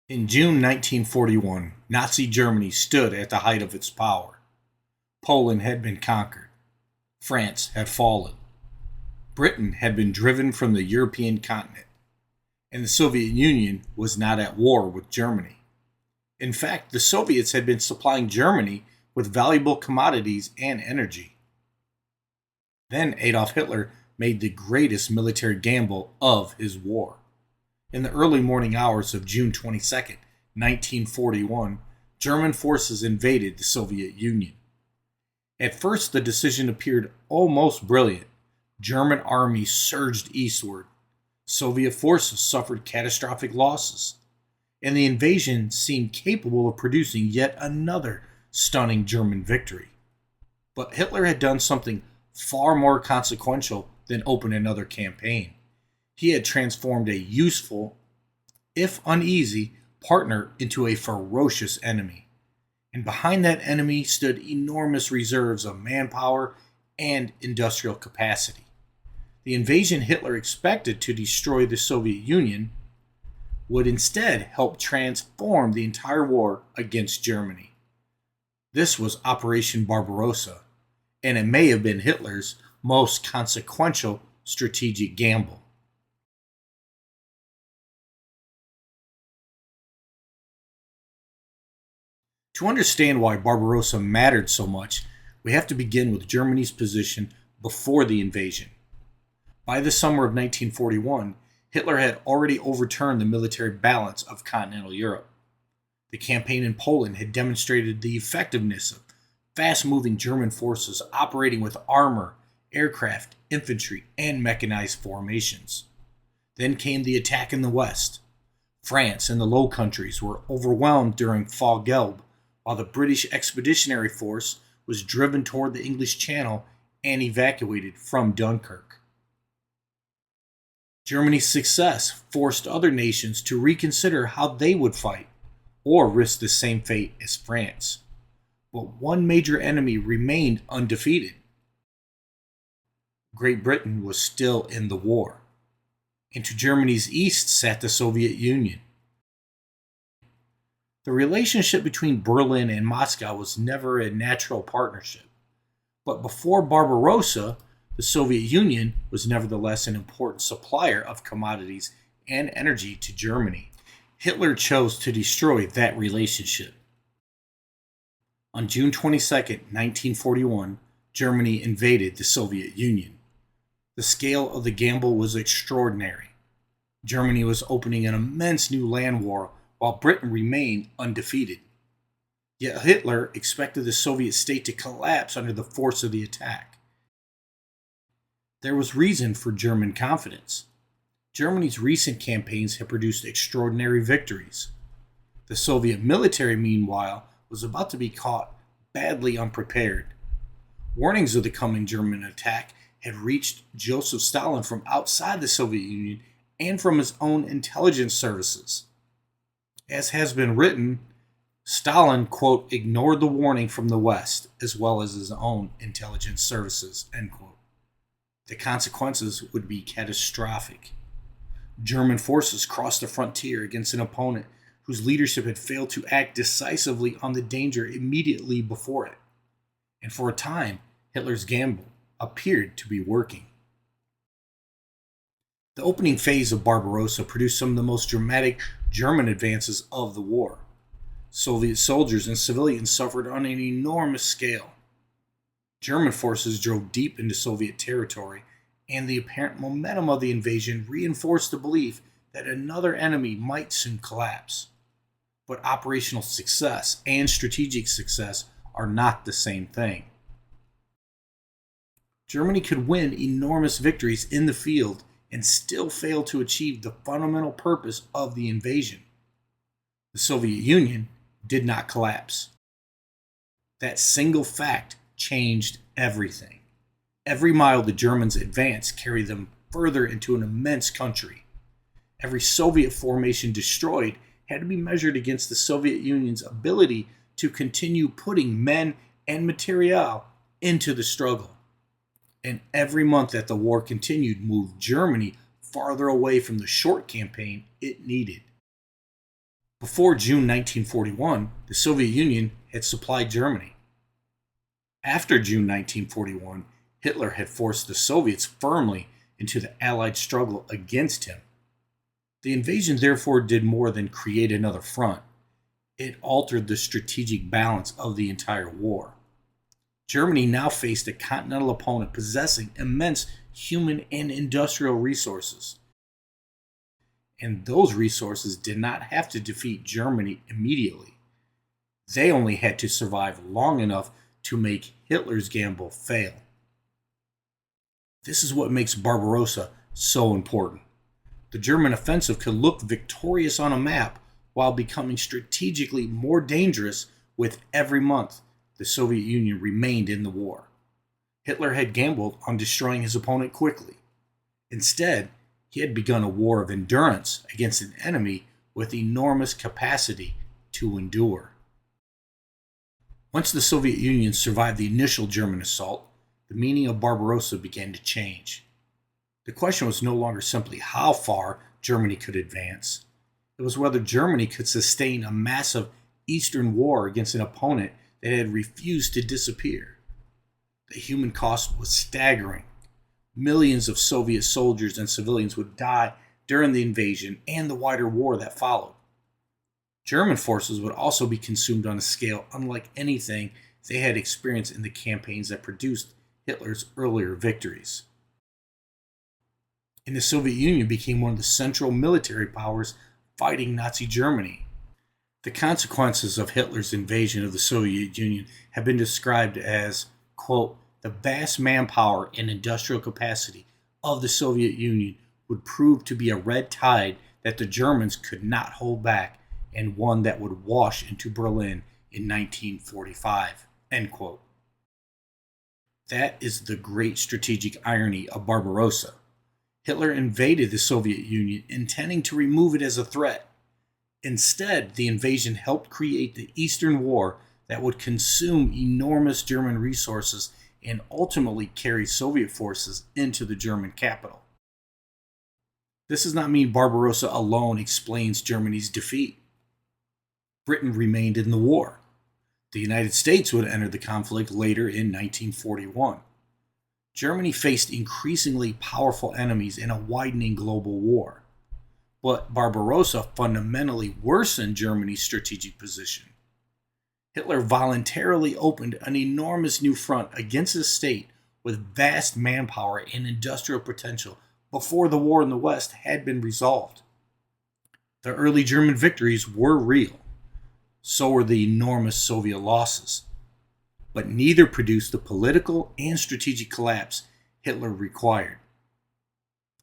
In June 1941, Nazi Germany stood at the height of its power. Poland had been conquered. France had fallen. Britain had been driven from the European continent. And the Soviet Union was not at war with Germany. In fact, the Soviets had been supplying Germany with valuable commodities and energy. Then Adolf Hitler made the greatest military gamble of his war. In the early morning hours of June 22nd, 1941, German forces invaded the Soviet Union. At first, the decision appeared almost brilliant. German armies surged eastward. Soviet forces suffered catastrophic losses, and the invasion seemed capable of producing yet another stunning German victory. But Hitler had done something far more consequential than open another campaign. He had transformed a useful, if uneasy, partner into a ferocious enemy. And behind that enemy stood enormous reserves of manpower and industrial capacity. The invasion Hitler expected to destroy the Soviet Union would instead help transform the entire war against Germany. This was Operation Barbarossa, and it may have been Hitler's most consequential strategic gamble. To understand why Barbarossa mattered so much, we have to begin with Germany's position before the invasion. By the summer of 1941, Hitler had already overturned the military balance of continental Europe. The campaign in Poland had demonstrated the effectiveness of fast-moving German forces operating with armor, aircraft, infantry, and mechanized formations. Then came the attack in the west. France and the Low Countries were overwhelmed during Fall Gelb, while the British Expeditionary Force was driven toward the English Channel and evacuated from Dunkirk. Germany's success forced other nations to reconsider how they would fight, or risk the same fate as France. But one major enemy remained undefeated. Great Britain was still in the war. And to Germany's east sat the Soviet Union. The relationship between Berlin and Moscow was never a natural partnership. But before Barbarossa, the Soviet Union was nevertheless an important supplier of commodities and energy to Germany. Hitler chose to destroy that relationship. On June 22nd, 1941, Germany invaded the Soviet Union. The scale of the gamble was extraordinary. Germany was opening an immense new land war while Britain remained undefeated. Yet Hitler expected the Soviet state to collapse under the force of the attack. There was reason for German confidence. Germany's recent campaigns had produced extraordinary victories. The Soviet military, meanwhile, was about to be caught badly unprepared. Warnings of the coming German attack had reached Joseph Stalin from outside the Soviet Union and from his own intelligence services. As has been written, Stalin, quote, ignored the warning from the West as well as his own intelligence services, end quote. The consequences would be catastrophic. German forces crossed the frontier against an opponent whose leadership had failed to act decisively on the danger immediately before it. And for a time, Hitler's gamble appeared to be working. The opening phase of Barbarossa produced some of the most dramatic German advances of the war. Soviet soldiers and civilians suffered on an enormous scale. German forces drove deep into Soviet territory, and the apparent momentum of the invasion reinforced the belief that another enemy might soon collapse. But operational success and strategic success are not the same thing. Germany could win enormous victories in the field and still fail to achieve the fundamental purpose of the invasion. The Soviet Union did not collapse. That single fact changed everything. Every mile the Germans advanced carried them further into an immense country. Every Soviet formation destroyed had to be measured against the Soviet Union's ability to continue putting men and material into the struggle. And every month that the war continued moved Germany farther away from the short campaign it needed. Before June 1941, the Soviet Union had supplied Germany. After June 1941, Hitler had forced the Soviets firmly into the Allied struggle against him. The invasion therefore did more than create another front. It altered the strategic balance of the entire war. Germany now faced a continental opponent possessing immense human and industrial resources. And those resources did not have to defeat Germany immediately. They only had to survive long enough to make Hitler's gamble fail. This is what makes Barbarossa so important. The German offensive could look victorious on a map while becoming strategically more dangerous with every month the Soviet Union remained in the war. Hitler had gambled on destroying his opponent quickly. Instead, he had begun a war of endurance against an enemy with enormous capacity to endure. Once the Soviet Union survived the initial German assault, the meaning of Barbarossa began to change. The question was no longer simply how far Germany could advance. It was whether Germany could sustain a massive Eastern war against an opponent that had refused to disappear. The human cost was staggering. Millions of Soviet soldiers and civilians would die during the invasion and the wider war that followed. German forces would also be consumed on a scale unlike anything they had experienced in the campaigns that produced Hitler's earlier victories. And the Soviet Union became one of the central military powers fighting Nazi Germany. The consequences of Hitler's invasion of the Soviet Union have been described as, quote, the vast manpower and industrial capacity of the Soviet Union would prove to be a red tide that the Germans could not hold back, and one that would wash into Berlin in 1945, end quote. That is the great strategic irony of Barbarossa. Hitler invaded the Soviet Union intending to remove it as a threat. Instead, the invasion helped create the Eastern War that would consume enormous German resources and ultimately carry Soviet forces into the German capital. This does not mean Barbarossa alone explains Germany's defeat. Britain remained in the war. The United States would enter the conflict later in 1941. Germany faced increasingly powerful enemies in a widening global war. But Barbarossa fundamentally worsened Germany's strategic position. Hitler voluntarily opened an enormous new front against a state with vast manpower and industrial potential before the war in the West had been resolved. The early German victories were real. So were the enormous Soviet losses. But neither produced the political and strategic collapse Hitler required.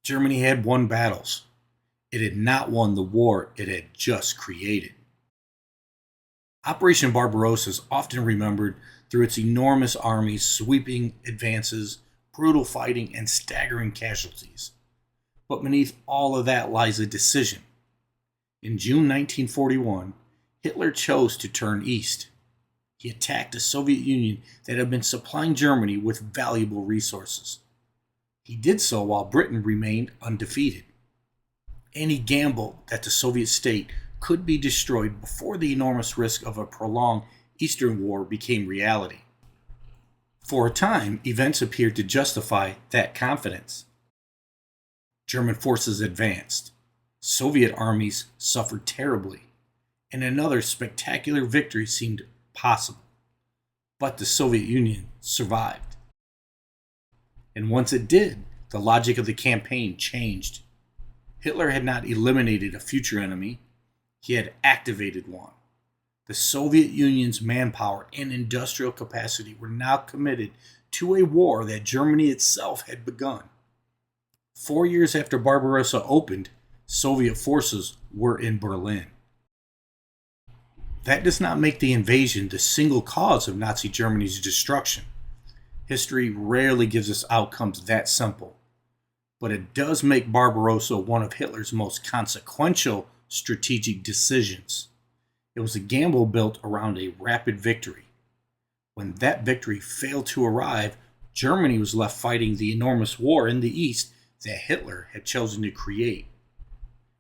Germany had won battles. It had not won the war it had just created. Operation Barbarossa is often remembered through its enormous armies, sweeping advances, brutal fighting, and staggering casualties. But beneath all of that lies a decision. In June 1941, Hitler chose to turn east. He attacked a Soviet Union that had been supplying Germany with valuable resources. He did so while Britain remained undefeated. And he gambled that the Soviet state could be destroyed before the enormous risk of a prolonged Eastern War became reality. For a time, events appeared to justify that confidence. German forces advanced. Soviet armies suffered terribly. And another spectacular victory seemed possible. But the Soviet Union survived. And once it did, the logic of the campaign changed. Hitler had not eliminated a future enemy, he had activated one. The Soviet Union's manpower and industrial capacity were now committed to a war that Germany itself had begun. 4 years after Barbarossa opened, Soviet forces were in Berlin. That does not make the invasion the single cause of Nazi Germany's destruction. History rarely gives us outcomes that simple. But it does make Barbarossa one of Hitler's most consequential strategic decisions. It was a gamble built around a rapid victory. When that victory failed to arrive, Germany was left fighting the enormous war in the East that Hitler had chosen to create.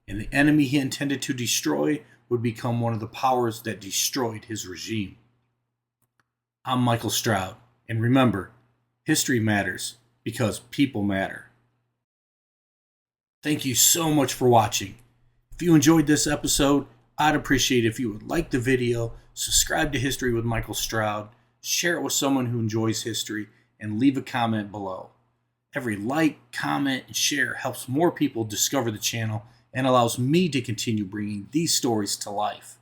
And the enemy he intended to destroy would become one of the powers that destroyed his regime. I'm Michael Stroud, and remember, history matters because people matter. Thank you so much for watching. If you enjoyed this episode, I'd appreciate it if you would like the video, subscribe to History with Michael Stroud, share it with someone who enjoys history, and leave a comment below. Every like, comment, and share helps more people discover the channel and allows me to continue bringing these stories to life.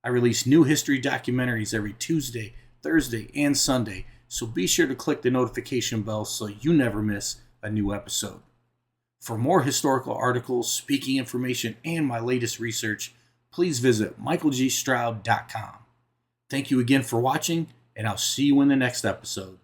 I release new history documentaries every Tuesday, Thursday, and Sunday, so be sure to click the notification bell so you never miss a new episode. For more historical articles, speaking information, and my latest research, please visit michaelgstroud.com. Thank you again for watching, and I'll see you in the next episode.